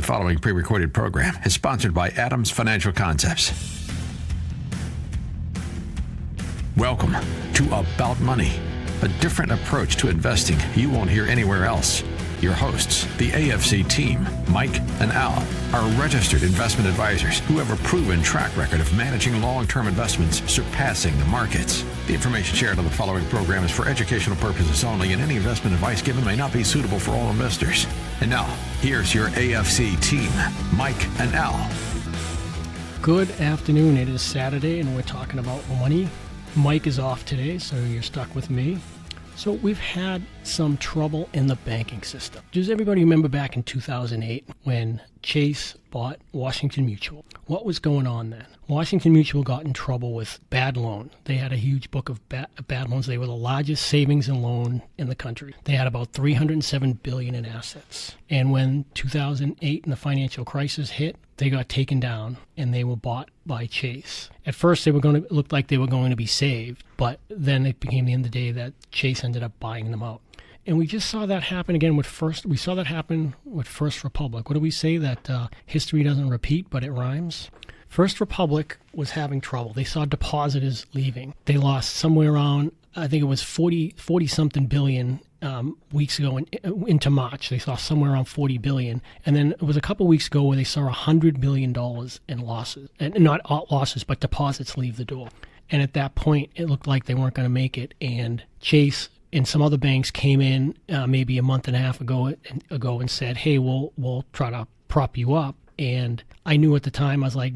The following pre-recorded program is sponsored by Adams Financial Concepts. Welcome to About Money, a different approach to investing you won't hear anywhere else. Your hosts, the AFC team, Mike and Al, are registered investment advisors who have a proven track record of managing long-term investments surpassing the markets. The information shared on the following program is for educational purposes only, and any investment advice given may not be suitable for all investors. And now, here's your AFC team, Mike and Al. Good afternoon. It is Saturday, and we're talking about money. Mike is off today, so you're stuck with me. So we've had some trouble in the banking system. Does everybody remember back in 2008 when Chase bought Washington Mutual? What was going on then? Washington Mutual got in trouble with bad loan. They had a huge book of bad loans. They were the largest savings and loan in the country. They had about $307 billion in assets. And when 2008 and the financial crisis hit, they got taken down and they were bought by Chase. At first, it looked like they were going to be saved, but then it became the end of the day that Chase ended up buying them out. And we just saw that happen again with First. We saw that happen with First Republic. What do we say? That history doesn't repeat, but it rhymes. First Republic was having trouble. They saw depositors leaving. They lost somewhere around, I think it was 40-something billion weeks ago into March. They saw somewhere around 40 billion. And then it was a couple weeks ago where they saw $100 billion in losses. And not losses, but deposits leave the door. And at that point, it looked like they weren't going to make it. And Chase and some other banks came in maybe a month and a half ago and said, hey, we'll try to prop you up. And I knew at the time, I was like,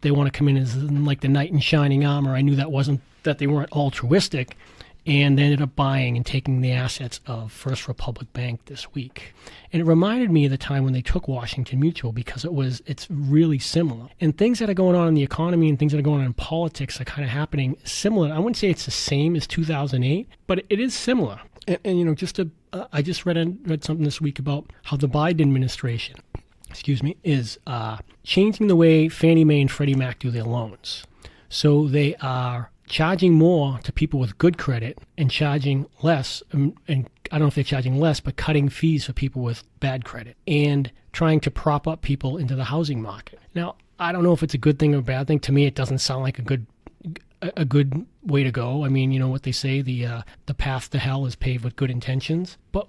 they want to come in as like the knight in shining armor. I knew that they weren't altruistic. And they ended up buying and taking the assets of First Republic Bank this week. And it reminded me of the time when they took Washington Mutual, because it's really similar. And things that are going on in the economy and things that are going on in politics are kind of happening similar. I wouldn't say it's the same as 2008, but it is similar. And you know, I just read something this week about how the Biden administration, is changing the way Fannie Mae and Freddie Mac do their loans. So they are charging more to people with good credit and charging less, and I don't know if they're charging less, but cutting fees for people with bad credit and trying to prop up people into the housing market. Now, I don't know if it's a good thing or a bad thing. To me, it doesn't sound like a good way to go. I mean, you know what they say, the path to hell is paved with good intentions. But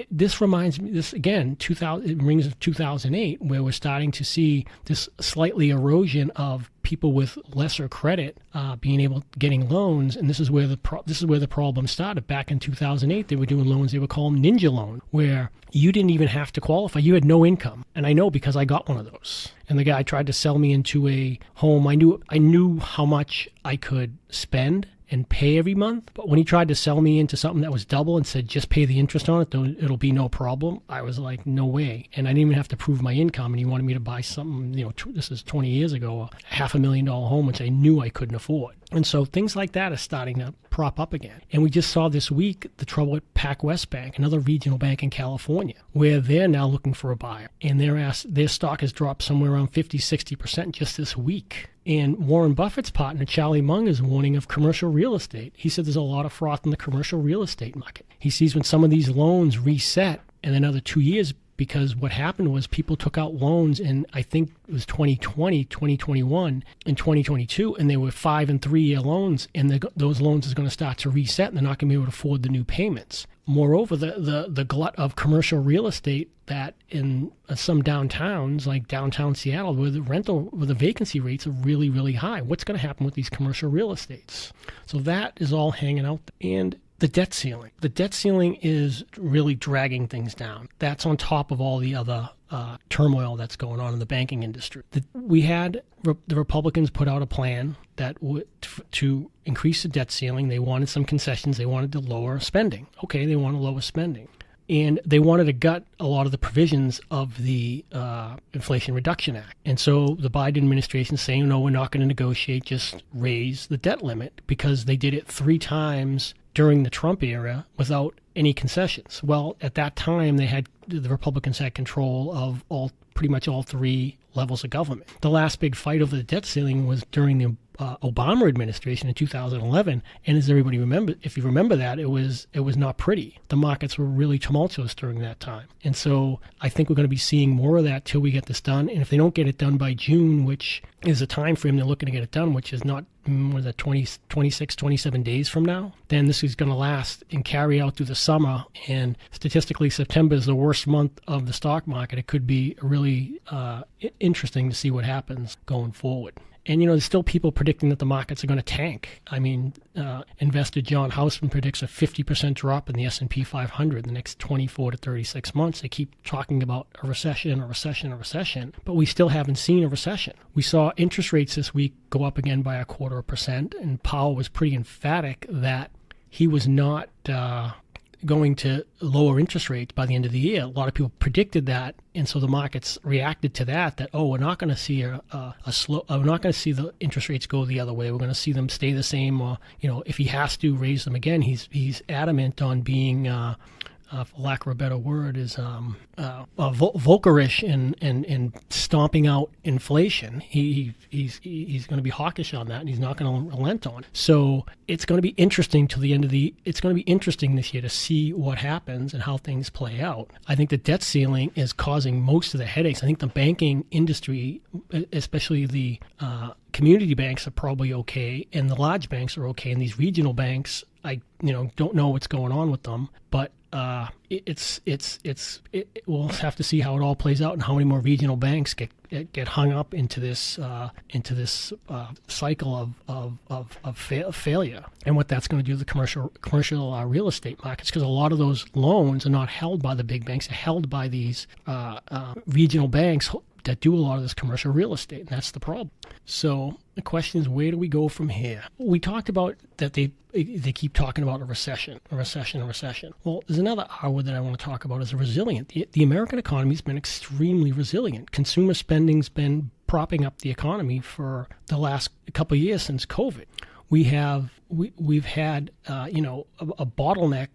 this reminds me, it rings of 2008, where we're starting to see this slightly erosion of people with lesser credit getting loans, and this is where the problem started. Back in 2008, they were doing loans. They were called ninja loan, where you didn't even have to qualify. You had no income, and I know because I got one of those. And the guy tried to sell me into a home. I knew how much I could spend and pay every month, but when he tried to sell me into something that was double and said just pay the interest on it, it'll be no problem, I was like, no way. And I didn't even have to prove my income, and he wanted me to buy something, this is 20 years ago, a $500,000 home, which I knew I couldn't afford. And so things like that are starting to prop up again. And we just saw this week the trouble at PacWest Bank, another regional bank in California, where they're now looking for a buyer. And their stock has dropped somewhere around 50-60% just this week. And Warren Buffett's partner, Charlie Munger, is warning of commercial real estate. He said there's a lot of froth in the commercial real estate market. He sees when some of these loans reset in another 2 years, because what happened was people took out loans in, I think it was 2020, 2021, and 2022, and they were 5 and 3 year loans, and those loans is going to start to reset, and they're not going to be able to afford the new payments. Moreover, the glut of commercial real estate that in some downtowns, like downtown Seattle, where the vacancy rates are really, really high. What's going to happen with these commercial real estates? So that is all hanging out there. And the debt ceiling. The debt ceiling is really dragging things down. That's on top of all the other turmoil that's going on in the banking industry. We had the Republicans put out a plan that would to increase the debt ceiling. They wanted some concessions. They wanted to lower spending. Okay, they want to lower spending. And they wanted to gut a lot of the provisions of the Inflation Reduction Act. And so the Biden administration is saying, no, we're not going to negotiate, just raise the debt limit, because they did it 3 times during the Trump era without any concessions. Well, at that time, the Republicans had control of pretty much all 3 levels of government. The last big fight over the debt ceiling was during the Obama administration in 2011. And as everybody remember, if you remember that, it was not pretty. The markets were really tumultuous during that time. And so I think we're going to be seeing more of that till we get this done. And if they don't get it done by June, which is the time frame they're looking to get it done, which is not, 26, 27 days from now, then this is going to last and carry out through the summer. And statistically, September is the worst month of the stock market. It could be really interesting to see what happens going forward. And, there's still people predicting that the markets are going to tank. I mean, investor John Hausman predicts a 50% drop in the S&P 500 in the next 24 to 36 months. They keep talking about a recession, but we still haven't seen a recession. We saw interest rates this week go up again by 0.25%, and Powell was pretty emphatic that he was not going to lower interest rates by the end of the year. A lot of people predicted that, and so the markets reacted to that. We're not going to see we're not going to see the interest rates go the other way. We're going to see them stay the same, or if he has to raise them again, he's adamant on being, for lack of a better word, is Volckerish in stomping out inflation. He's going to be hawkish on that, and he's not going to relent on it. So it's going to be interesting till the end of it's going to be interesting this year to see what happens and how things play out. I think the debt ceiling is causing most of the headaches. I think the banking industry, especially the community banks, are probably okay, and the large banks are okay, and these regional banks, I don't know what's going on with them, but we'll have to see how it all plays out and how many more regional banks get hung up into this cycle of failure, and what that's going to do to the commercial real estate markets, because a lot of those loans are not held by the big banks, they're held by these regional banks that do a lot of this commercial real estate, and that's the problem. So the question is, where do we go from here? We talked about that they keep talking about a recession. Well, there's another R word that I want to talk about, is resilient. The American economy has been extremely resilient. Consumer spending's been propping up the economy for the last couple of years since COVID. We've had a bottleneck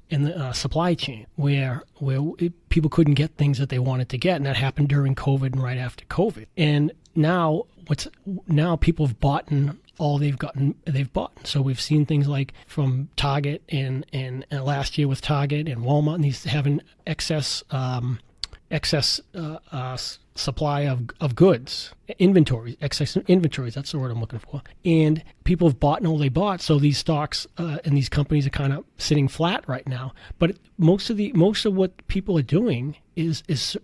in the supply chain where people couldn't get things that they wanted to get, and that happened during COVID and right after COVID. And now people have bought all they've bought. So we've seen things like from Target and last year with Target and Walmart, and these having excess supply of goods, excess inventories, that's the word I'm looking for. And people have bought all they bought, so these stocks and these companies are kind of sitting flat right now. But most of what people are doing is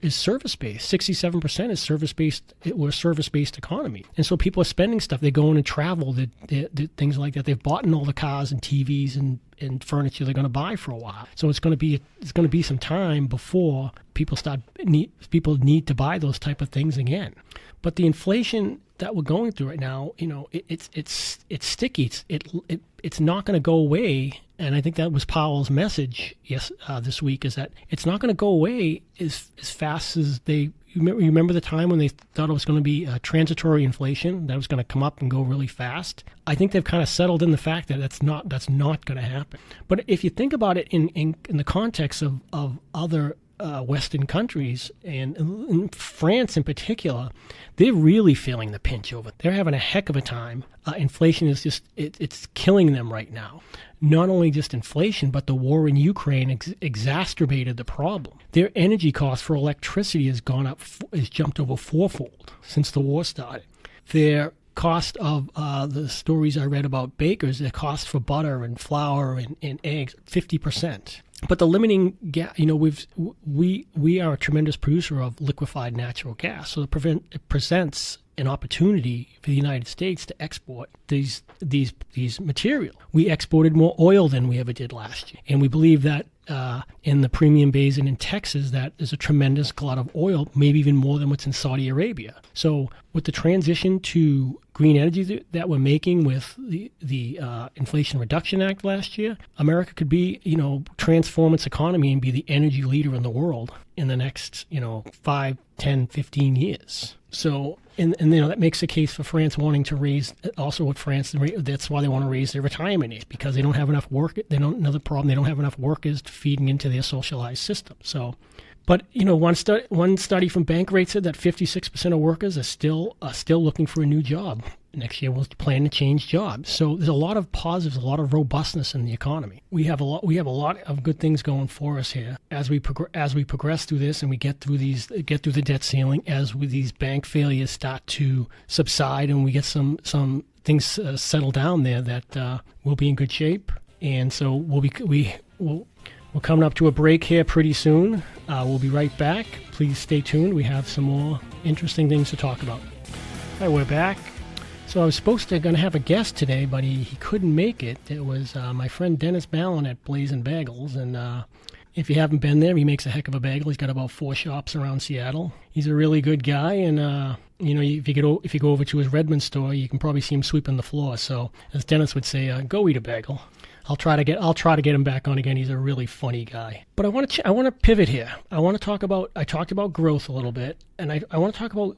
service-based. 67% is service-based. We're a service-based economy. And so people are spending stuff. They go in and travel, things like that. They've bought all the cars and TVs and furniture they're going to buy for a while. So it's going to be some time before people need to buy those type of things again. But the inflation that we're going through right now, it's sticky. It's not going to go away. And I think that was Powell's message this week, is that it's not going to go away as fast as they. You remember the time when they thought it was going to be transitory inflation that was going to come up and go really fast? I think they've kind of settled in the fact that that's not going to happen. But if you think about it in the context of other Western countries, and in France in particular, they're really feeling the pinch over it. They're having a heck of a time. Inflation is just, it's killing them right now. Not only just inflation, but the war in Ukraine exacerbated the problem. Their energy cost for electricity has jumped over fourfold since the war started. Their cost of the stories I read about bakers, their cost for butter and flour and eggs, 50%. But the limiting gas, we are a tremendous producer of liquefied natural gas, so it presents an opportunity for the United States to export these materials. We exported more oil than we ever did last year, and we believe that in the Permian Basin in Texas, that there's a tremendous glut of oil, maybe even more than what's in Saudi Arabia. So with the transition to green energy that we're making with the Inflation Reduction Act last year, America could be, transform its economy and be the energy leader in the world in the next, 5, 10, 15 years. So, and that makes a case for France wanting to raise, also with France, that's why they want to raise their retirement age, because they don't have enough work. Another problem, they don't have enough workers feeding into their socialized system. So, but one study from Bankrate said that 56% of workers are still looking for a new job Next year, we'll plan to change jobs. So there's a lot of positives, a lot of robustness in the economy. We have a lot of good things going for us here as we progress through this, and we get through the debt ceiling, as these bank failures start to subside, and we get some things settle down there, that we'll be in good shape. And so we're coming up to a break here pretty soon. We'll be right back. Please stay tuned. We have some more interesting things to talk about. All right, we're back. So I was going to have a guest today, but he couldn't make it. It was my friend Dennis Ballin at Blazin' Bagels, and if you haven't been there, he makes a heck of a bagel. He's got about 4 shops around Seattle. He's a really good guy, and if you go over to his Redmond store, you can probably see him sweeping the floor. So, as Dennis would say, go eat a bagel. I'll try to get him back on again. He's a really funny guy. But I want to pivot here. I talked about growth a little bit, and I want to talk about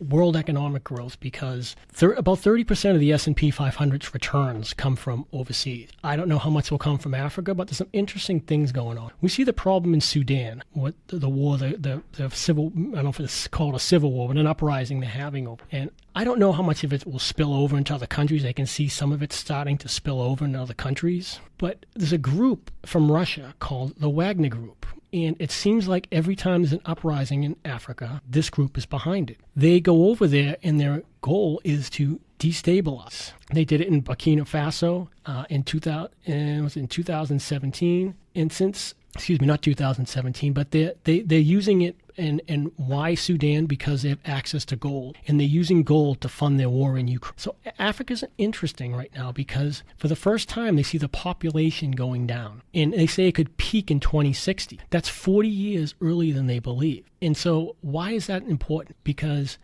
world economic growth, because about 30% of the S&P 500's returns come from overseas. I don't know how much will come from Africa, but there's some interesting things going on. We see the problem in Sudan, what the war, the civil, I don't know if it's called a civil war, but an uprising they're having over. And I don't know how much of it will spill over into other countries. I can see some of it starting to spill over into other countries. But there's a group from Russia called the Wagner Group. And it seems like every time there's an uprising in Africa, this group is behind it. They go over there, and their goal is to destabilize. They did it in Burkina Faso in 2017. And since, not 2017, but they're using it. And why Sudan? Because they have access to gold, and they're using gold to fund their war in Ukraine. So Africa's interesting right now, because for the first time they see the population going down, and they say it could peak in 2060. That's 40 years earlier than they believe. And so why is that important? Because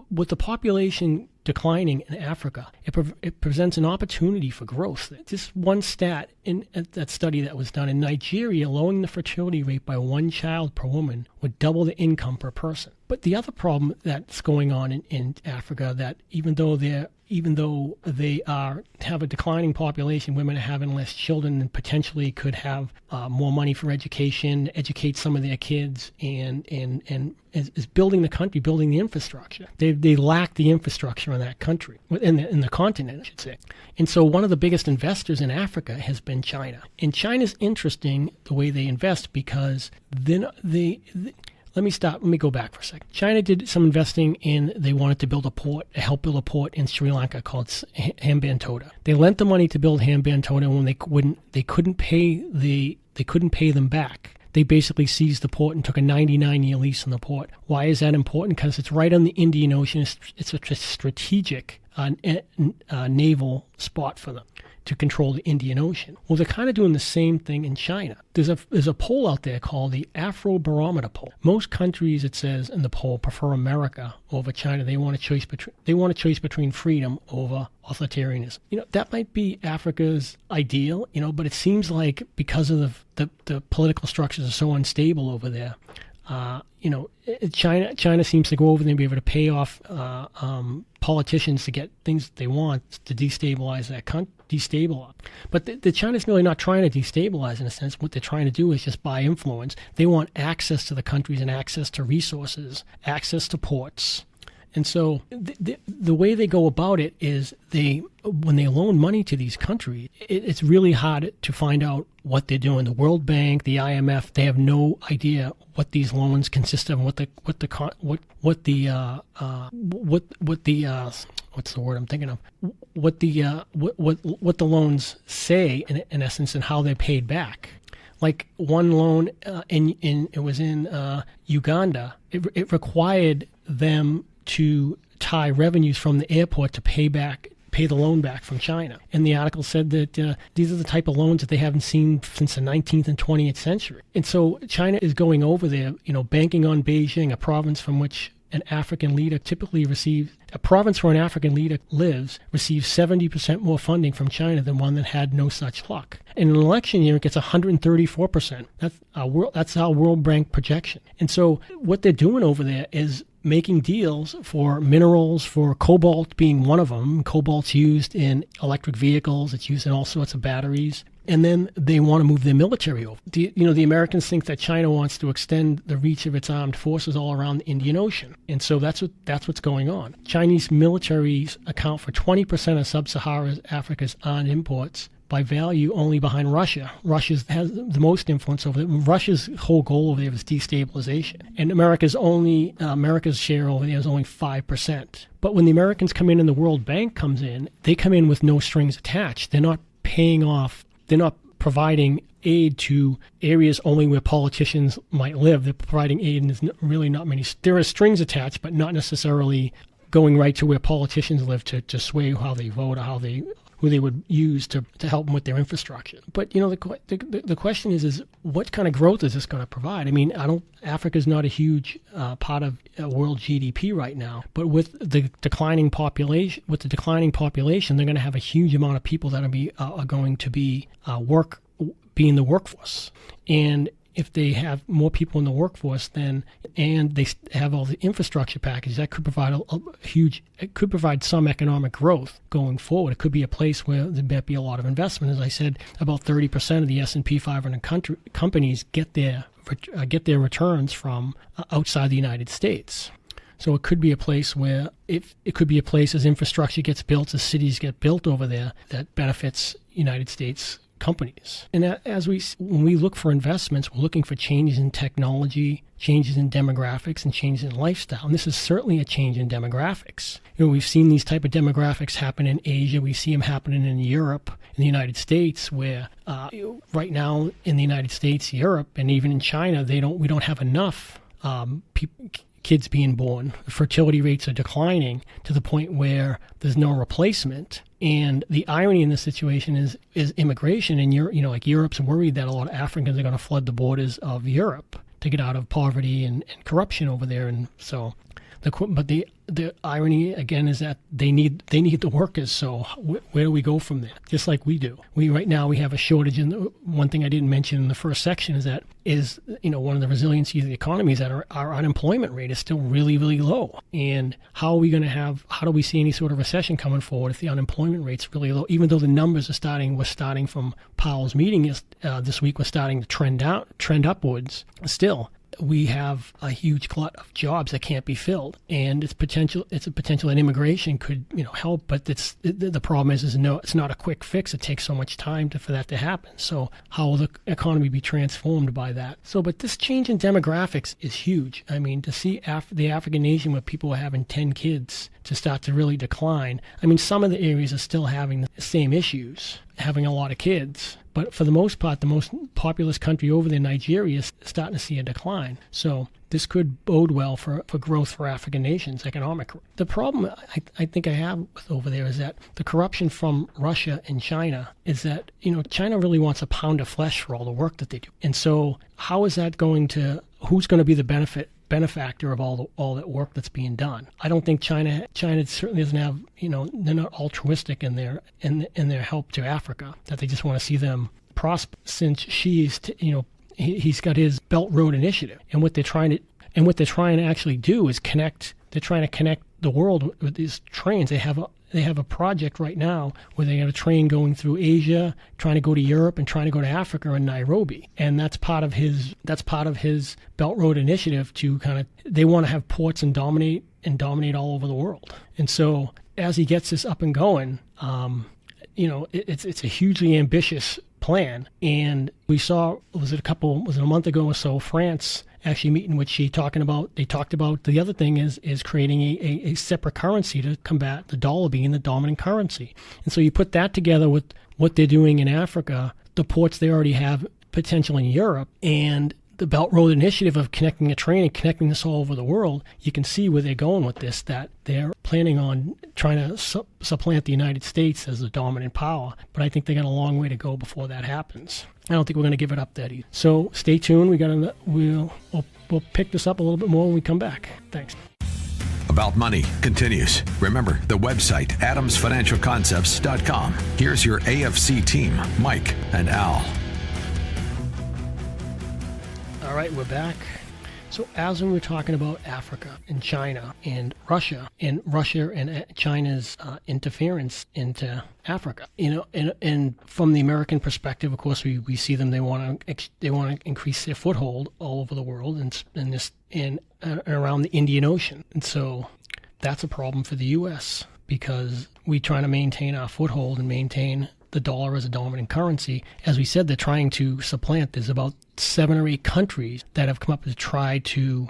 with the population declining in Africa, it presents an opportunity for growth. Just one stat in that study that was done in Nigeria, lowering the fertility rate by 1 child per woman would double the income per person. But the other problem that's going on in Africa, that even though they have a declining population, women are having less children, and potentially could have more money for education, educate some of their kids, and is building the country, building the infrastructure. They lack the infrastructure in that country, in the continent, I should say. And so one of the biggest investors in Africa has been China. And China's interesting the way they invest, because then let me go back for a second. China did some investing they wanted to help build a port in Sri Lanka called Hambantota. They lent the money to build Hambantota, and when they couldn't pay them back, they basically seized the port and took a 99-year lease on the port. Why is that important? Because it's right on the Indian Ocean. It's a strategic naval spot for them to control the Indian Ocean. Well, they're kind of doing the same thing in China. There's a poll out there called the Afrobarometer poll. Most countries, it says in the poll, prefer America over China. They want a choice between freedom over authoritarianism. That might be Africa's ideal, but it seems like because of the political structures are so unstable over there, China seems to go over there and be able to pay off politicians to get things they want to destabilize that country. But the China's really not trying to destabilize in a sense. What they're trying to do is just buy influence. They want access to the countries and access to resources, access to ports. And so the way they go about it is when they loan money to these countries, it's really hard to find out what they're doing. The World Bank, the IMF, they have no idea what these loans consist of, and what the loans say in essence, and how they're paid back. Like one loan it was in Uganda. It required them to tie revenues from the airport to pay the loan back from China. And the article said that these are the type of loans that they haven't seen since the 19th and 20th century. And so China is going over there, banking on Beijing, a province from which an African leader where an African leader lives, receives 70% more funding from China than one that had no such luck. In an election year, it gets 134%. That's our World Bank projection. And so what they're doing over there is making deals for minerals, for cobalt being one of them. Cobalt's used in electric vehicles. It's used in all sorts of batteries. And then they want to move their military over. The Americans think that China wants to extend the reach of its armed forces all around the Indian Ocean. And so that's what's going on. Chinese militaries account for 20% of sub-Saharan Africa's armed imports by value, only behind Russia. Russia has the most influence over them. Russia's whole goal over there is destabilization. And America's share over there is only 5%. But when the Americans come in and the World Bank comes in, they come in with no strings attached. They're not providing aid to areas only where politicians might live. They're providing aid, and there's really not many. There are strings attached, but not necessarily going right to where politicians live to sway how they vote or who they would use to help them with their infrastructure. But the question is what kind of growth is this going to provide? I mean, Africa's not a huge part of world GDP right now, but with the declining population, they're going to have a huge amount of people that are going to be in the workforce. And if they have more people in the workforce, and they have all the infrastructure package, that could provide it could provide some economic growth going forward. It could be a place where there might be a lot of investment. As I said, about 30% of the S&P 500 companies get their returns from outside the United States. So it could be a place where as infrastructure gets built, as cities get built over there, that benefits United States companies. And when we look for investments, we're looking for changes in technology, changes in demographics, and changes in lifestyle. And this is certainly a change in demographics. We've seen these type of demographics happen in Asia. We see them happening in Europe, in the United States, where right now in the United States, Europe, and even in China, we don't have enough kids being born. Fertility rates are declining to the point where there's no replacement. And the irony in this situation is immigration. And Europe's worried that a lot of Africans are going to flood the borders of Europe to get out of poverty and corruption over there. And so, the irony again is that they need the workers. So where do we go from there? Just like we do. Right now we have a shortage. And one thing I didn't mention in the first section is one of the resiliencies of the economy is that our unemployment rate is still really, really low. And how do we see any sort of recession coming forward if the unemployment rate's really low? Even though the numbers we're starting from Powell's meeting this week, we're starting to trend upwards. Still, we have a huge glut of jobs that can't be filled, and it's a potential that immigration could help, but the problem is it's not a quick fix. It takes so much time for that to happen. So how will the economy be transformed by that? But this change in demographics is huge. I mean, to see the African nation where people are having 10 kids to start to really decline. I mean, some of the areas are still having the same issues, having a lot of kids. But for the most part, the most populous country over there, Nigeria, is starting to see a decline. So this could bode well for growth for African nations, economic. The problem I think I have with over there is that the corruption from Russia and China is that, China really wants a pound of flesh for all the work that they do. And so how is that who's going to be the benefactor of all that work that's being done? I don't think China certainly doesn't have, they're not altruistic in their help to Africa, that they just want to see them prosper. Since he's got his Belt Road Initiative, and what they're trying to actually do is connect the world with these trains. They have a project right now where they have a train going through Asia, trying to go to Europe, and trying to go to Africa and Nairobi. And that's part of his Belt Road Initiative they want to have ports and dominate all over the world. And so as he gets this up and going, it's a hugely ambitious plan. And we saw, was it a month ago or so, France actually meeting, which they talked about the other thing is creating a separate currency to combat the dollar being the dominant currency. And so you put that together with what they're doing in Africa, the ports they already have potential in Europe, and the Belt Road Initiative of connecting a train and connecting this all over the world, you can see where they're going with this, that they're planning on trying to supplant the United States as the dominant power. But I think they got a long way to go before that happens. I don't think we're going to give it up that easy. So stay tuned. We'll pick this up a little bit more when we come back. Thanks. About Money continues. Remember the website, adamsfinancialconcepts.com. Here's your AFC team, Mike and Al. All right, we're back. So as we were talking about Africa and China and Russia and China's interference into Africa, and from the American perspective, of course, we see them. They want to increase their foothold all over the world and around the Indian Ocean, and so that's a problem for the U.S. because we try to maintain our foothold and maintain the dollar as a dominant currency. As we said, they're trying to supplant. There's about 7 or 8 countries that have come up to try to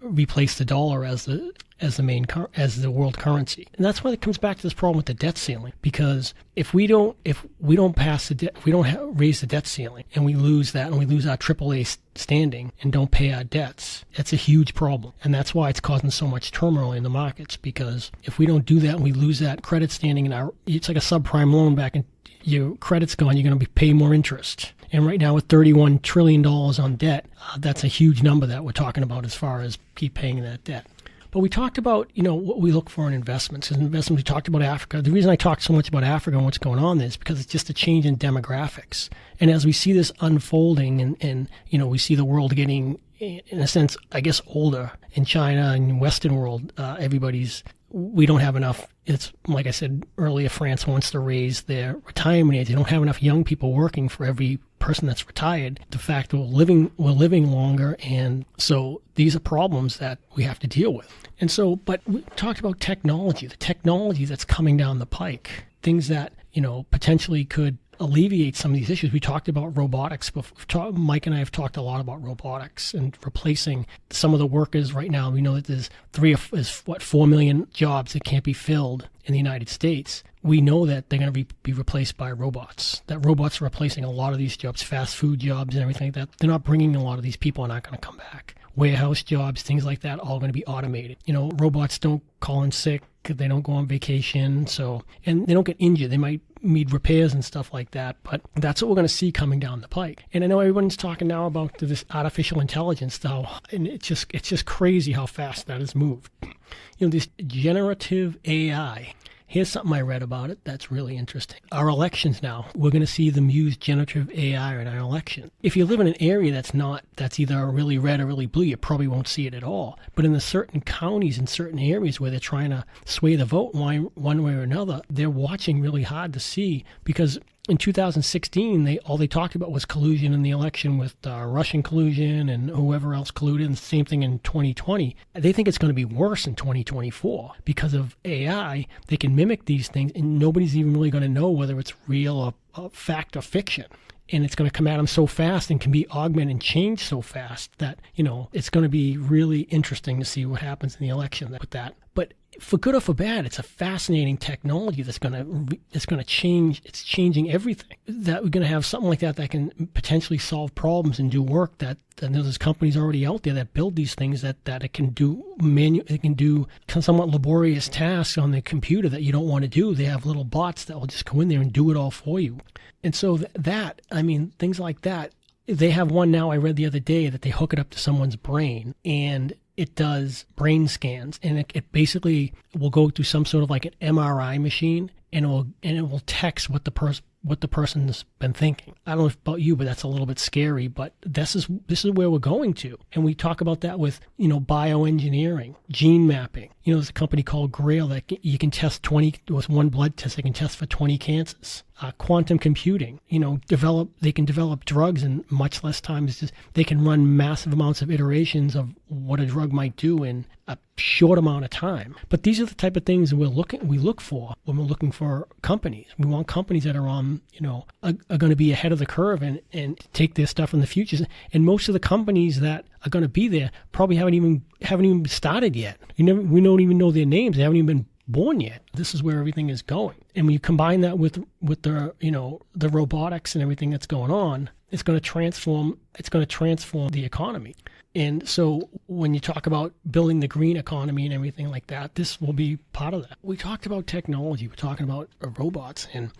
replace the dollar as the world currency, and that's why it comes back to this problem with the debt ceiling. Because if we don't raise the debt ceiling, and we lose that, and we lose our AAA standing, and don't pay our debts, that's a huge problem, and that's why it's causing so much turmoil in the markets. Because if we don't do that, and we lose that credit standing, it's like a subprime loan back in. Your credit's gone, you're going to be paying more interest. And right now with $31 trillion on debt, that's a huge number that we're talking about as far as keep paying that debt. But we talked about, what we look for in investments. In investments, we talked about Africa. The reason I talked so much about Africa and what's going on there is because it's just a change in demographics. And as we see this unfolding and we see the world getting, in a sense, I guess, older in China and Western world, we don't have enough. It's like I said earlier, France wants to raise their retirement age. They don't have enough young people working for every person that's retired. The fact that we're living longer, and so these are problems that we have to deal with. And so, but we talked about technology, the technology that's coming down the pike, things that potentially could alleviate some of these issues. We talked about robotics before. Mike and I have talked a lot about robotics and replacing some of the workers right now. We know that there's 4 million jobs that can't be filled in the United States. We know that they're going to be replaced by robots. That robots are replacing a lot of these jobs, fast food jobs and everything like that. They're not bringing a lot of these people, are not going to come back. Warehouse jobs, things like that, all going to be automated. Robots don't call in sick. They don't go on vacation. And they don't get injured. They might need repairs and stuff like that. But that's what we're going to see coming down the pike. And I know everyone's talking now about this artificial intelligence now, and it's just crazy how fast that has moved. This generative AI. Here's something I read about it that's really interesting. Our elections now, we're going to see them use generative AI in our election. If you live in an area that's either really red or really blue, you probably won't see it at all. But in the certain counties and certain areas where they're trying to sway the vote one way or another, they're watching really hard to see, because in 2016, all they talked about was collusion in the election with Russian collusion and whoever else colluded, and the same thing in 2020. They think it's going to be worse in 2024 because of AI. They can mimic these things, and nobody's even really going to know whether it's real or fact or fiction. And it's going to come at them so fast and can be augmented and changed so fast that, it's going to be really interesting to see what happens in the election with that. But for good or for bad, it's a fascinating technology that's going to change. It's changing everything. That we're going to have something like that can potentially solve problems and do work that there's companies already out there that build these things that it can do it can do somewhat laborious tasks on the computer that you don't want to do. They have little bots that will just go in there and do it all for you. And so things like that. They have one now, I read the other day, that they hook it up to someone's brain and it does brain scans, and it basically will go through some sort of like an MRI machine, and it will text what the person's been thinking. I don't know about you, but that's a little bit scary. But this is where we're going to, and we talk about that with bioengineering, gene mapping. There's a company called Grail that you can test 20 with one blood test. They can test for 20 cancers. Quantum computing, they can develop drugs in much less time. They can run massive amounts of iterations of what a drug might do in a short amount of time. But these are the type of things that we look for when we're looking for companies. We want companies that are on, are going to be ahead of the curve and take their stuff in the future. And most of the companies that are going to be there probably haven't even started yet. We don't even know their names. They haven't even been born yet. This is where everything is going. And when you combine that with the robotics and everything that's going on, it's going to transform the economy. And so when you talk about building the green economy and everything like that, this will be part of that. We talked about technology. We're talking about robots. And,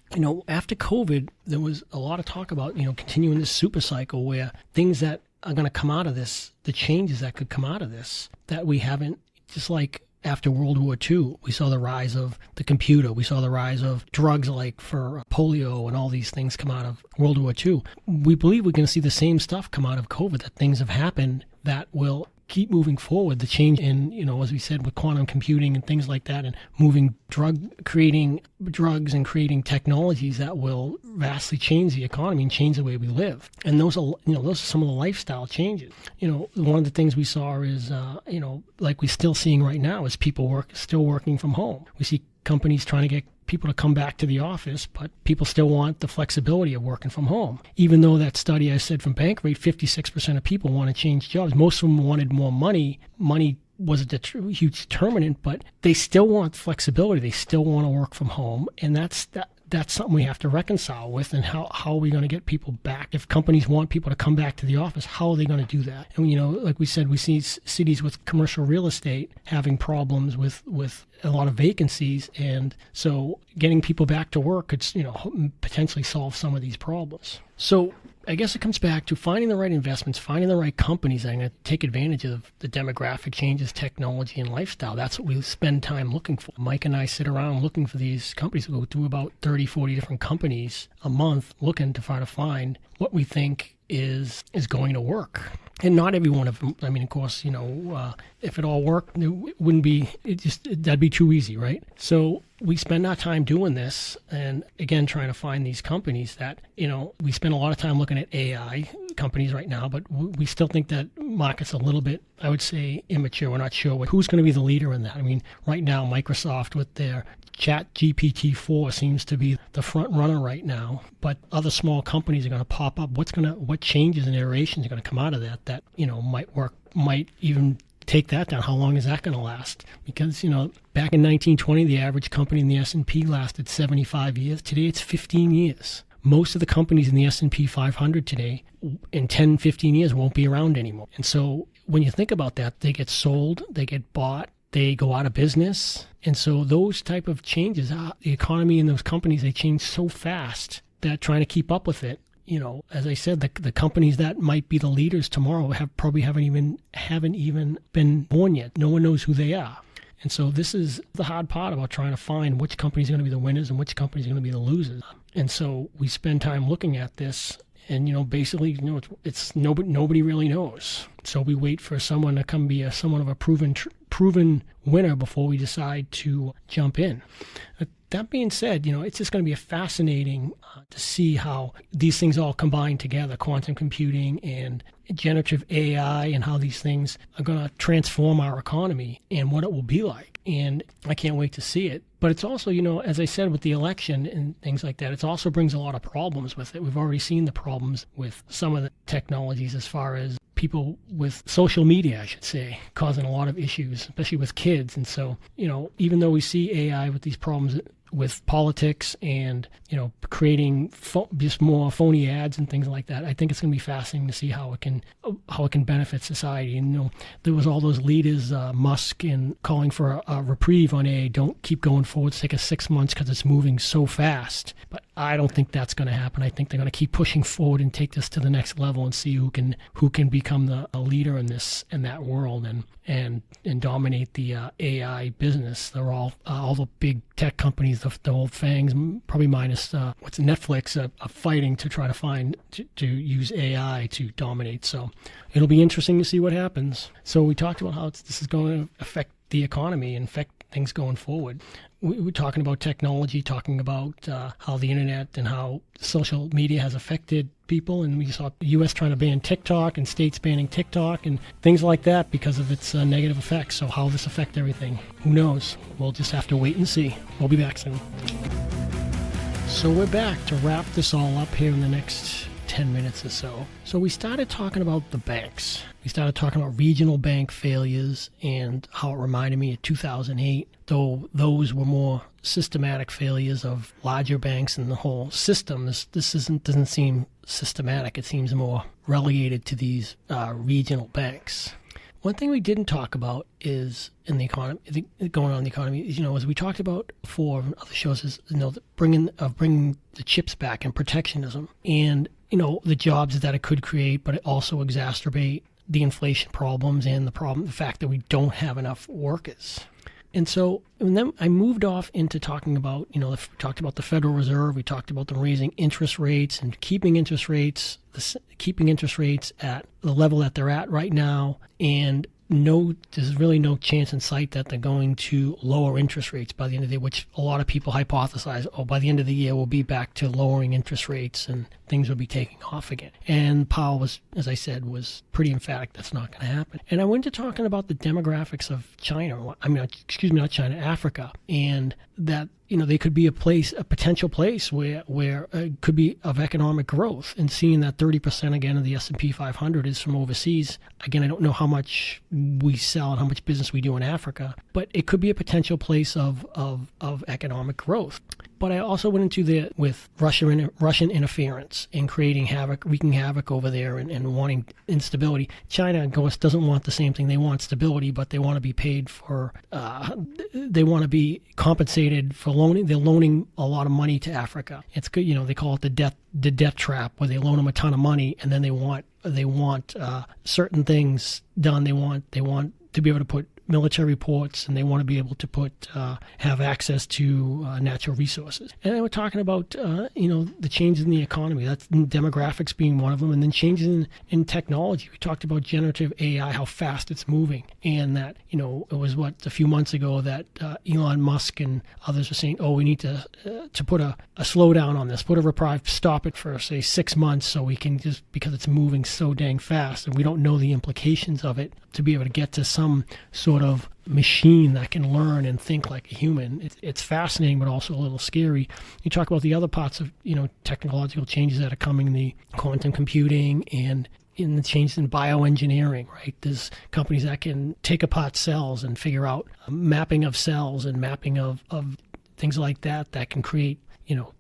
after COVID, there was a lot of talk about, continuing this super cycle where things that are going to come out of this, the changes that could come out of this, that we haven't, just like after World War II, we saw the rise of the computer. We saw the rise of drugs like for polio and all these things come out of World War II. We believe we're going to see the same stuff come out of COVID, that things have happened that will keep moving forward, the change in, as we said, with quantum computing and things like that, and creating drugs and creating technologies that will vastly change the economy and change the way we live. And those are some of the lifestyle changes. One of the things we saw is, like we're still seeing right now, is people still working from home. We see companies trying to get people to come back to the office, but people still want the flexibility of working from home. Even though that study I said from Bankrate, 56% of people want to change jobs. Most of them wanted more money. Money was a huge determinant, but they still want flexibility. They still want to work from home, and that's something we have to reconcile with. And how are we going to get people back? If companies want people to come back to the office, how are they going to do that? And like we said, we see cities with commercial real estate having problems with a lot of vacancies, and so getting people back to work could potentially solve some of these problems. So I guess it comes back to finding the right investments, finding the right companies that are going to take advantage of the demographic changes, technology, and lifestyle. That's what we spend time looking for. Mike and I sit around looking for these companies. We go through about 30, 40 different companies a month looking to try to find what we think is going to work. And not every one of them. I mean, of course, if it all worked, that'd be too easy, right? So we spend our time doing this, and again, trying to find these companies that, we spend a lot of time looking at AI companies right now, but we still think that market's a little bit, I would say, immature. We're not sure who's going to be the leader in that. I mean, right now, Microsoft with their Chat GPT-4 seems to be the front runner right now, but other small companies are going to pop up. What changes and iterations are going to come out of that might work, might even take that down. How long is that going to last? Because, back in 1920, the average company in the S&P lasted 75 years. Today, it's 15 years. Most of the companies in the S&P 500 today, in 10, 15 years, won't be around anymore. And so when you think about that, they get sold, they get bought, they go out of business. And so those type of changes, the economy and those companies, they change so fast that trying to keep up with it, as I said, the companies that might be the leaders tomorrow haven't even been born yet. No one knows who they are. And so this is the hard part about trying to find which companies are going to be the winners and which companies are going to be the losers. And so we spend time looking at this, and basically, it's nobody really knows. So we wait for someone to come be somewhat of a proven winner before we decide to jump in. That being said, it's just going to be fascinating to see how these things all combine together, quantum computing and generative AI, and how these things are going to transform our economy and what it will be like. And I can't wait to see it. But it's also, as I said, with the election and things like that, it also brings a lot of problems with it. We've already seen the problems with some of the technologies as far as people with social media, I should say, causing a lot of issues, especially with kids. And so, even though we see AI with these problems with politics and, creating just more phony ads and things like that, I think it's going to be fascinating to see how it can benefit society. And, there was all those leaders, Musk, and calling for a reprieve on AI. Don't keep going forward. Take us 6 months because it's moving so fast. But I don't think that's going to happen. I think they're going to keep pushing forward and take this to the next level and see who can become the leader in that world and dominate the AI business. They're all the big tech companies, the old fangs, probably minus what's Netflix, are fighting to try to find to use AI to dominate. So it'll be interesting to see what happens. So we talked about how this is going to affect the economy and affect things going forward. We're talking about technology, talking about how the internet and how social media has affected people. And we saw the U.S. trying to ban TikTok and states banning TikTok and things like that because of its negative effects. So how this affect everything, who knows? We'll just have to wait and see. We'll be back soon. So we're back to wrap this all up here in the next 10 minutes or so. So we started talking about the banks. We started talking about regional bank failures and how it reminded me of 2008, though those were more systematic failures of larger banks and the whole system. This doesn't seem systematic. It seems more relegated to these regional banks. One thing we didn't talk about is in the economy, going on in the economy, is, as we talked about before in other shows, is bringing the chips back and protectionism, and the jobs that it could create, but it also exacerbate the inflation problems and the fact that we don't have enough workers. And so, and then I moved off into talking about, we talked about the Federal Reserve, we talked about them raising interest rates and keeping interest rates at the level that they're at right now, and there's really no chance in sight that they're going to lower interest rates by the end of the year, which a lot of people hypothesize, by the end of the year we'll be back to lowering interest rates and things will be taking off again. And Powell was, as I said, was pretty emphatic that's not going to happen. And I went to talking about the demographics of China, not China, Africa, and that they could be a potential place where it could be of economic growth, and seeing that 30% again of the S&P 500 is from overseas. Again, I don't know how much we sell and how much business we do in Africa, but it could be a potential place of economic growth. But I also went into with Russian interference in creating havoc, wreaking havoc over there and wanting instability. China, of course, doesn't want the same thing. They want stability, but they want to be paid for, they want to be compensated for loaning. They're loaning a lot of money to Africa. It's good, they call it the debt trap, where they loan them a ton of money and then they want certain things done. They want to be able to put military ports, and they want to be able to have access to natural resources. And we're talking about the changes in the economy. That's demographics being one of them, and then changes in technology. We talked about generative AI, how fast it's moving, and that it was a few months ago that Elon Musk and others were saying, we need to put a slowdown on this, put a reprieve, stop it for say 6 months, so we can because it's moving so dang fast, and we don't know the implications of it, to be able to get to some sort of machine that can learn and think like a human. It's fascinating, but also a little scary. You talk about the other parts of technological changes that are coming, the quantum computing and in the changes in bioengineering, right? There's companies that can take apart cells and figure out mapping of cells and mapping of things like that can create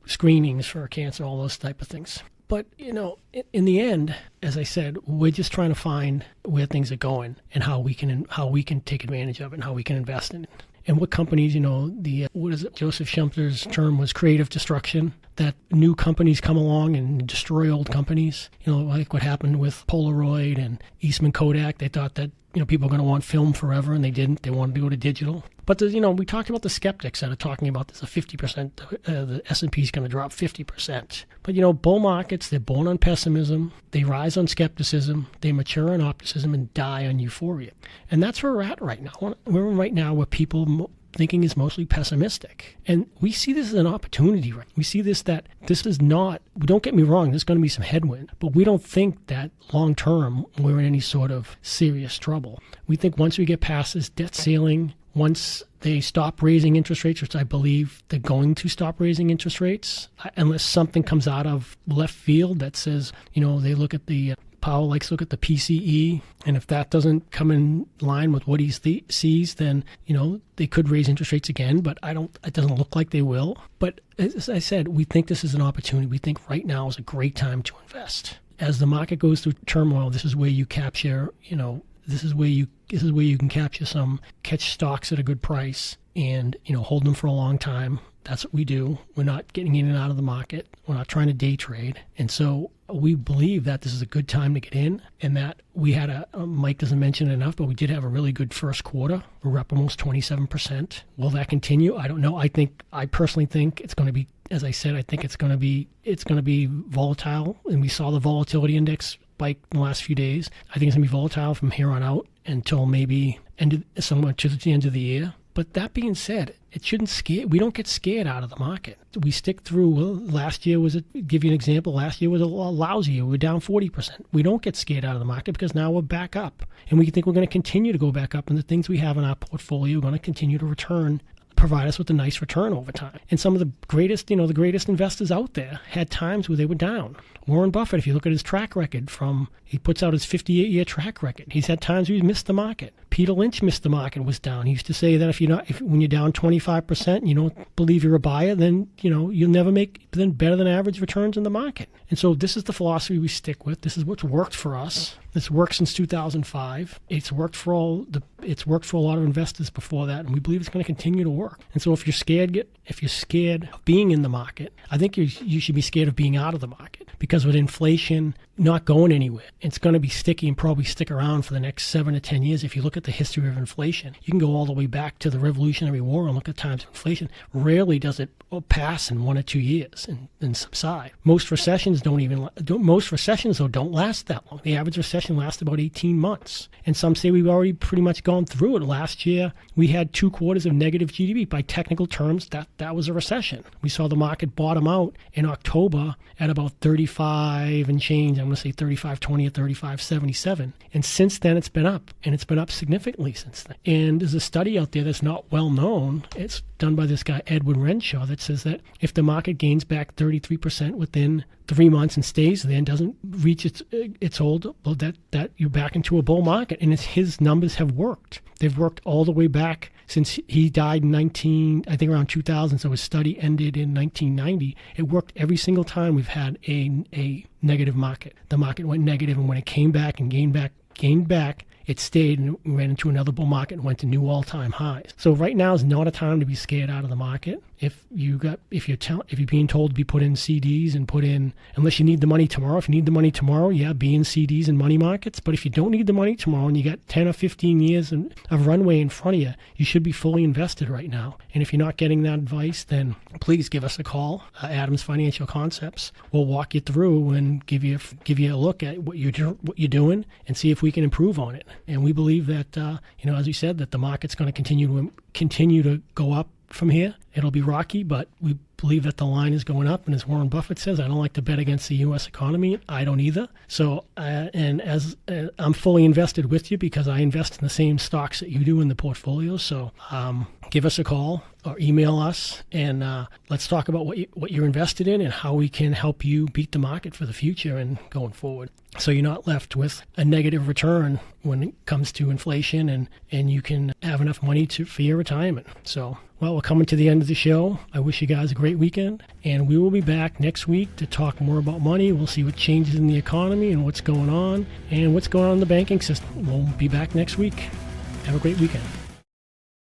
screenings for cancer, all those type of things. But, in the end, as I said, we're just trying to find where things are going and how we can take advantage of it and how we can invest in it. And what companies, Joseph Schumpeter's term was creative destruction, that new companies come along and destroy old companies. Like what happened with Polaroid and Eastman Kodak. They thought that, people are going to want film forever, and they didn't. They wanted to go to digital. But we talked about the skeptics that are talking about this, a 50%, the S&P is going to drop 50%. But, bull markets, they're born on pessimism, they rise on skepticism, they mature on optimism, and die on euphoria. And that's where we're at right now. We're right now where people thinking is mostly pessimistic. And we see this as an opportunity, right? We see that this is not, don't get me wrong, there's going to be some headwind, but we don't think that long term we're in any sort of serious trouble. We think once we get past this debt ceiling, once they stop raising interest rates, which I believe they're going to stop raising interest rates, unless something comes out of left field that says, they look at Powell likes to look at the PCE, and if that doesn't come in line with what he sees, then, they could raise interest rates again, but it doesn't look like they will. But as I said, we think this is an opportunity. We think right now is a great time to invest. As the market goes through turmoil, this is where you capture, this is where you can catch stocks at a good price and, hold them for a long time. That's what we do. We're not getting in and out of the market. We're not trying to day trade. And so we believe that this is a good time to get in, and that we had Mike doesn't mention it enough, but we did have a really good first quarter. We're up almost 27%. Will that continue? I don't know. I personally think it's going to be, as I said, I think it's going to be volatile. And we saw the volatility index spike in the last few days. I think it's going to be volatile from here on out until maybe somewhere to the end of the year. But that being said, it shouldn't scare. We don't get scared out of the market. We stick through. Well, last year give you an example. Last year was a lousy year. We were down 40%. We don't get scared out of the market because now we're back up, and we think we're going to continue to go back up. And the things we have in our portfolio are going to continue to provide us with a nice return over time. And some of the greatest investors out there had times where they were down. Warren Buffett, if you look at his track record he puts out his 58-year track record. He's had times where he's missed the market. Peter Lynch missed the market, was down. He used to say that when you're down 25% and you don't believe you're a buyer, then, you'll never make better than average returns in the market. And so this is the philosophy we stick with. This is what's worked for us. It's worked since 2005. It's worked for a lot of investors before that, and we believe it's going to continue to work. And so if you're scared of being in the market, I think you should be scared of being out of the market, because with inflation not going anywhere. It's going to be sticky and probably stick around for the next 7 to 10 years. If you look at the history of inflation, you can go all the way back to the Revolutionary War and look at times of inflation. Rarely does it pass in 1 or 2 years and subside. Most recessions don't last that long. The average recession lasts about 18 months. And some say we've already pretty much gone through it. Last year, we had 2 quarters of negative GDP. By technical terms, that was a recession. We saw the market bottom out in October at about 35 and change. I'm going to say 35.20 or 35.77. And since then, it's been up. And it's been up significantly since then. And there's a study out there that's not well known. It's done by this guy, Edwin Renshaw, that says that if the market gains back 33% within 3 months and stays there and doesn't reach its old, well, that you're back into a bull market. And his numbers have worked. They've worked all the way back since he died in around 2000. So his study ended in 1990. It worked every single time we've had a negative market. The market went negative, and when it came back and gained back, it stayed and ran into another bull market and went to new all-time highs. So right now is not a time to be scared out of the market. If you're being told to be put in CDs and put in, unless you need the money tomorrow. If you need the money tomorrow, be in CDs and money markets. But if you don't need the money tomorrow and you got 10 or 15 years of runway in front of you, you should be fully invested right now. And if you're not getting that advice, then please give us a call. Adams Financial Concepts. We'll walk you through and give you a look at what you're doing and see if we can improve on it. And we believe that as we said, that the market's going to continue to go up from here. It'll be rocky, but we believe that the line is going up. And as Warren Buffett says, I don't like to bet against the U.S. economy. I don't either. So, and as I'm fully invested with you because I invest in the same stocks that you do in the portfolio. So give us a call or email us, and let's talk about what you're invested in and how we can help you beat the market for the future and going forward. So you're not left with a negative return when it comes to inflation, and you can have enough money for your retirement. So, well, we're coming to the end of the show. I wish you guys a great weekend, and we will be back next week to talk more about money. We'll see what changes in the economy and what's going on in the banking system. We'll be back next week. Have a great weekend.